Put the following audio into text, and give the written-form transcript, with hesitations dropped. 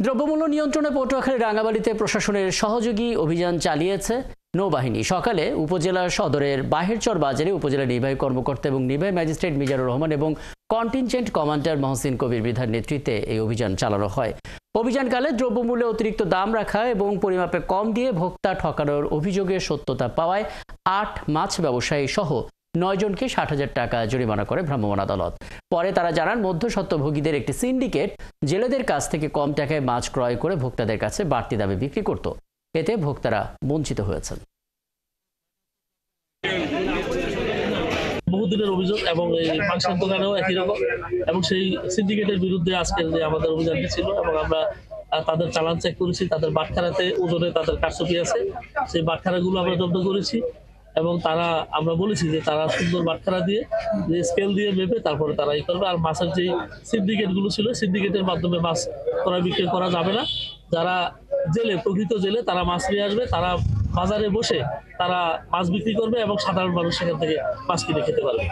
দ্রব্যমূল্য নিয়ন্ত্রণে পটুয়াখালী রাঙ্গামাটিতে প্রশাসনের সহযোগী অভিযান চালিয়েছে নৌবাহিনী। সকালে উপজেলা সদরের বাহিরচর বাজারে উপজেলা নির্বাহী কর্মকর্তা এবং নির্বাহী ম্যাজিস্ট্রেট মিজানুর রহমান এবং কন্টিনজেন্ট কমান্ডার মহসিন কবির মৃধার নেতৃত্বে এই অভিযান চালানো হয়। অভিযানকালে দ্রব্যমূল্যে অতিরিক্ত দাম রাখা এবং পরিমাপে কম দিয়ে ভোক্তা ঠকানোর অভিযোগের সত্যতা পাওয়ায় ৮ মাছ ব্যবসায়ী সহ ৯ জনকে ৬০,০০০ টাকা জরিমানা করে ভ্রাম্যমাণ আদালত। পরে তারা জানান, মধ্যস্বত্বভোগীদের একটি সিন্ডিকেট জেলেদের কাছ থেকে কম টাকায় মাছ ক্রয় করে ভোক্তাদের কাছে বাড়তি দামে বিক্রি করত। এতে ভোক্তারা বঞ্চিত হয়েছেন। বহুদিনের অভিযোগ এবং এই মাংসের দোকানেও একই রকম, এবং সেই সিন্ডিকেটের বিরুদ্ধে আজকের যে আমাদের অভিযানটি ছিল এবং আমরা তাদের চালান চেক করেছি। তাদের বাটখারাতে ওজনে তাদের কারচুপি আছে, সেই বাটখারাগুলো আমরা জব্দ করেছি এবং আমরা বলেছি যে তারা সুন্দর বাটখারা দিয়ে যে স্কেল দিয়ে মেপে তারপরে তারা ই করবে। আর মাছের যে সিন্ডিকেটগুলো ছিল, সিন্ডিকেটের মাধ্যমে মাছ ক্রয় বিক্রি করা যাবে না। যারা প্রকৃত জেলে তারা মাছ নিয়ে আসবে, তারা বাজারে বসে তারা মাছ বিক্রি করবে এবং সাধারণ মানুষ সেখান থেকে মাছ কিনে খেতে পারবে।